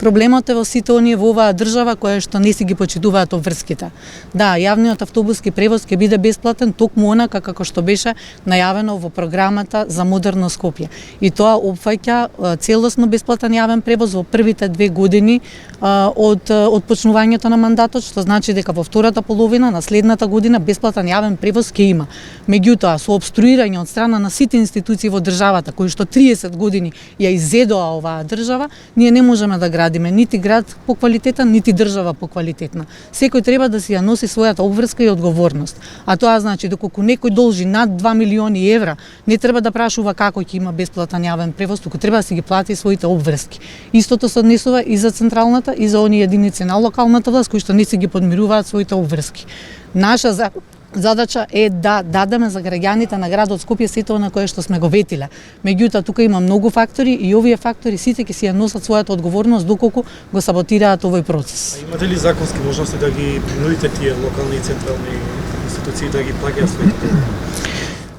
Проблемот е во сите оние во оваа држава која што не си ги почитуваат обврските. Да, јавниот автобуски превоз ќе биде бесплатен токму онака како што беше најавено во програмата за модерно Скопје. И тоа опфаќа целосно бесплатен јавен превоз во првите 2 години од почнувањето на мандатот, што значи дека во втората половина на следната година бесплатен јавен превоз ќе има. Меѓутоа, со обструирање од страна на сите институции во државата, кои што 30 години ја изедоа оваа држава, ние не можеме да градиме нити град по квалитетен, нити држава по квалитетна. Секој треба да си ја носи својата обврска и одговорност. А тоа значи доколку некој должи над 2 милиони евра, не треба да прашува како ќе има бесплатен јавен превоз, туку треба да си ги плати своите обврски. Истото се однесува и за централната и за оние единици на локалната власт кои што не си ги подмируваат своите обврски. Наша задача е да дадеме за граѓаните на градот Скопје сето на кое што сме го ветиле. Меѓутоа тука има многу фактори и овие фактори сите ќе си ја носат својата одговорност доколку го саботираат овој процес. А имате ли законски можности да ги принудите тие локални и централни институции да ги плаќаат своите?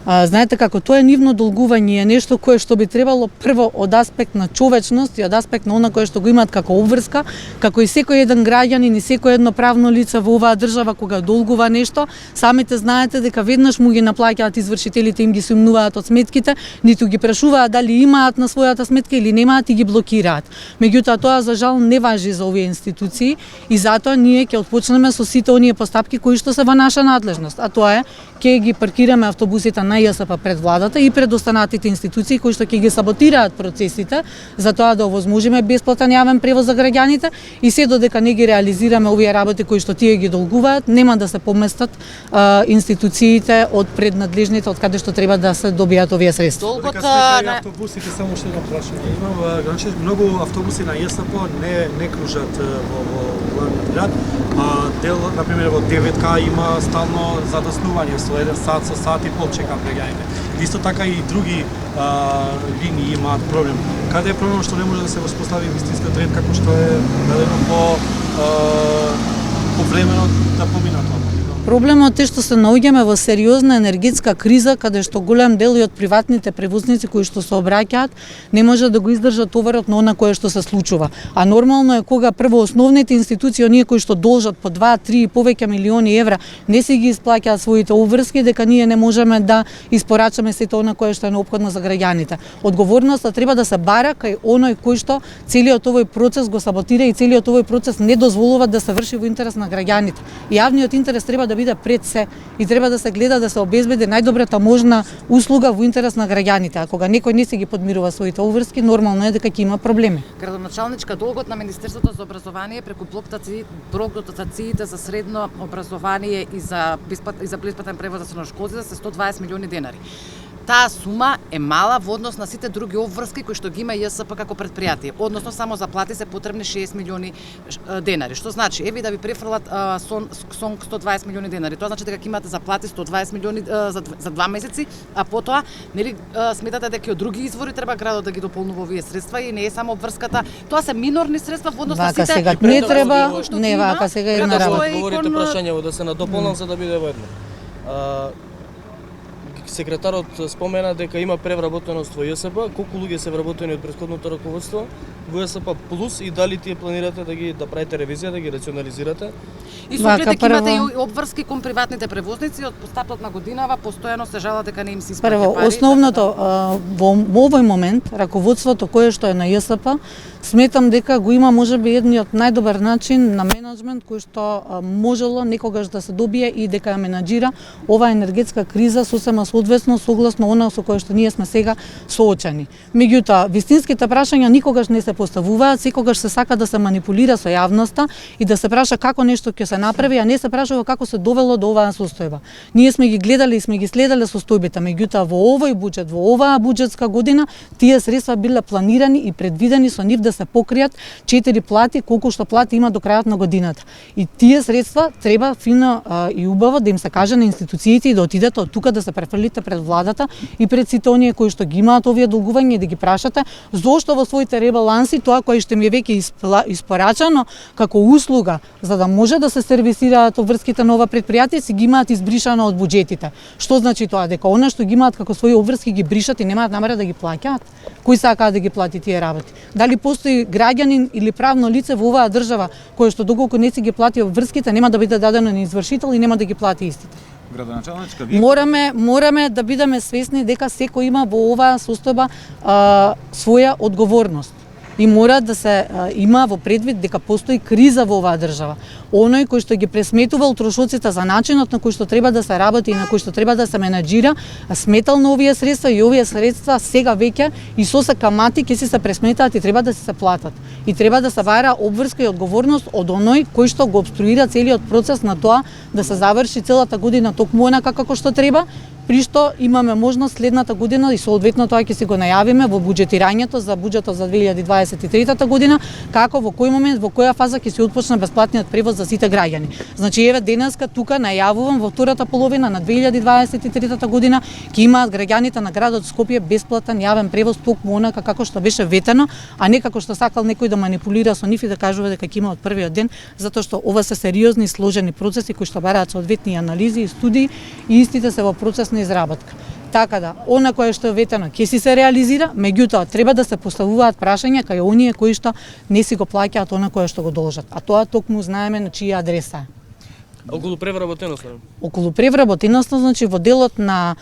Знаете како, тоа е нивно долгување, е нешто кое што би требало прво од аспект на човечност и од аспект на она кое што го имаат како обврска, како и секој еден граѓанин и секој едно правно лице во оваа држава кога долгува нешто, самите знаете дека веднаш му ги наплаќаат извршителите, им ги сумнуваат од сметките, ниту ги прашуваат дали имаат на својата сметка или немаат и ги блокираат. Меѓутоа тоа за жал не важи за овие институции и затоа ние ќе отпочнеме со сите оние постапки кои што се во наша надлежност, а тоа е ќе ги паркираме автобусите на ЈСП пред владата и пред останатите институции кои што ќе ги саботираат процесите за тоа да овозможиме бесплатен јавен превоз за граѓаните и се додека не ги реализираме овие работи кои што тие ги долгуваат, нема да се поместат институциите од преднадлежните од каде што треба да се добијат овие средства. Автобусите само што едно прашање. Имам многу автобуси на ЈСП не кружат во главниот град, а дел на пример во 9К има стално задоснување со 1 сат, со сат и пол чекам граѓаните. Исто така и други линии имаат проблем. Каде е проблем што не може да се воспостави вистинскиот ред како што е дадено по времено да помина тоа? Проблемот е што се наоѓаме во сериозна енергетска криза каде што голем дел и од приватните превозници кои што се обраќаат не може да го издржат товарот на она кое што се случува. А нормално е кога прво основните институции, оние кои што должат по 2, 3 и повеќе милиони евра, не си ги исплаќаат своите обврски, дека ние не можеме да испорачаме сето она кое што е неопходно за граѓаните. Одговорноста треба да се бара кај оној кој што целиот овој процес го саботира и целиот овој процес не дозволува да се врши во интерес на граѓаните. Јавниот интерес треба да биде пред се и треба да се гледа да се обезбеди најдобрата можна услуга во интерес на граѓаните. А кога некој не се ги подмирува своите обврски, нормално е дека ќе има проблеми. Градоначалничка долгот на Министерството за образование преку дотациите за средно образование и за бесплатен превоз за средношколците се 120 милиони денари. Таа сума е мала во однос на сите други обврски кои што ги има ЈСП како предпријатие. Односно само за плати се потребни 60 милиони денари. Што значи, еви да ви префрлат СОНК 120 милиони денари. Тоа значи дека ќе имате за плати 120 милиони за 2 месеци, а потоа нели сметате дека од други извори треба градот да ги дополнува овие средства и не е само обврската. Тоа се минорни средства во однос на сите. Вака сега не треба, не вака сега е една работа. Говорите прашањево да се надополнам за да биде воедно. Секретарот спомена дека има превработеност во ЈСП, колку луѓе се вработени од претходното раководство во ЈСП плюс и дали тие планирате да правите ревизија, да ги рационализирате? И со оглед дека имате и обврски кон приватните превозници од постапот на годинава постојано се жала дека не им се исплаќа пари. Прво, основното во овој момент раководството кое што е на ЈСП сметам дека го има можеби едниот најдобар начин на менаџмент кој што можело некогаш да се добие и дека ја менаџира оваа енергетска криза сосема соодветно согласно она со кое што ние сме сега соочени. Меѓутоа, вистинските прашања никогаш не се поставуваат, секогаш се сака да се манипулира со јавноста и да се праша како нешто ќе се направи, а не се прашува како се довело до оваа состојба. Ние сме ги гледали и сме ги следеле состојбите, меѓутоа во овој буџет, во оваа буџетска година, тие средства биле планирани и предвидени со нив да се покријат 4 плати, колку што плати има до крајот на годината. И тие средства треба фино и убаво да им се каже на институциите и да отидете од тука да се префрлите пред владата и пред сите оние кои што ги имаат овие долгувања и да ги прашате зошто во своите ребаланси тоа кој што ми е веќе испорачано како услуга за да може да се сервисираат обврските на ова предпријатие си ги имаат избришано од буџетите. Што значи тоа? Дека она што ги имаат како своји обврски ги бришат и немаат намера да ги плаќаат? Кои сакаат да ги плати тие работи? Дали постои постои граѓанин или правно лице во оваа држава кој што доколку не си ги плати врските, нема да биде дадено на извршител и нема да ги плати истите. Градоначалничка, вие Мораме да бидеме свесни дека секој има во оваа состојба своја одговорност. И мора да се има во предвид дека постои криза во оваа држава. Оној кој што ги пресметувал трошоците за начинот на кој што треба да се работи и на кој што треба да се менаџира, сметал на овие средства и овие средства сега веќе и со се камати ќе се пресметаат и треба да се платат. И треба да се бара обврска и одговорност од оној кој што го обструира целиот процес на тоа да се заврши целата година токму онака како што треба, при што имаме можност следната година и соодветно тоа ќе си го најавиме во буџетирањето за буџетот за 2023 година, како во кој момент, во која фаза ќе се отпочне бесплатниот превоз за сите граѓани. Значи еве денеска тука најавувам во втората половина на 2023 година ќе имаат граѓаните на градот Скопје бесплатен јавен превоз токму онака како што беше ветено, а не како што сакал некој да манипулира со нив и да кажува дека ќе има од првиот ден, затоа што ова се сериозни сложени процеси кои што бараат соодветни анализи и студии и истите се во процес на изработка. Така да, она кое што е ветено ќе си се реализира, меѓутоа треба да се поставуваат прашања кај оние кои што не си го плаќаат она кое што го должат. А тоа токму знаеме на чија адреса е. Околу превработеноста. Околу превработеноста, значи во делот на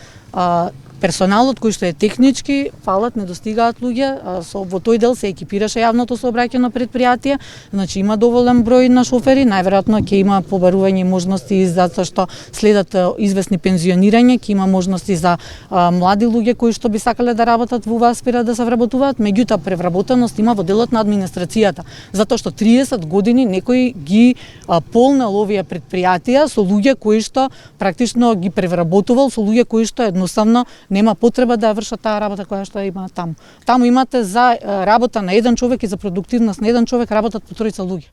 персоналот кој што е технички, фалат, не достигаат луѓе, во тој дел се екипираше јавното сообраќајно предпријатие, значи има доволен број на шофери, најверојатно ќе има побарување можности затоа што следат известни пензионирање, ќе има можности за млади луѓе кои што би сакале да работат во оваа сфера да се вработуваат, меѓутоа превработеност има во делот на администрацијата, затоа што 30 години некој ги полнел овие предпријатија со луѓе кои што практично ги превработувал, со луѓе кои што едноставно нема потреба да ја вршат таа работа која што има таму. Таму имате за работа на еден човек и за продуктивност на еден човек работат по тројца луѓе.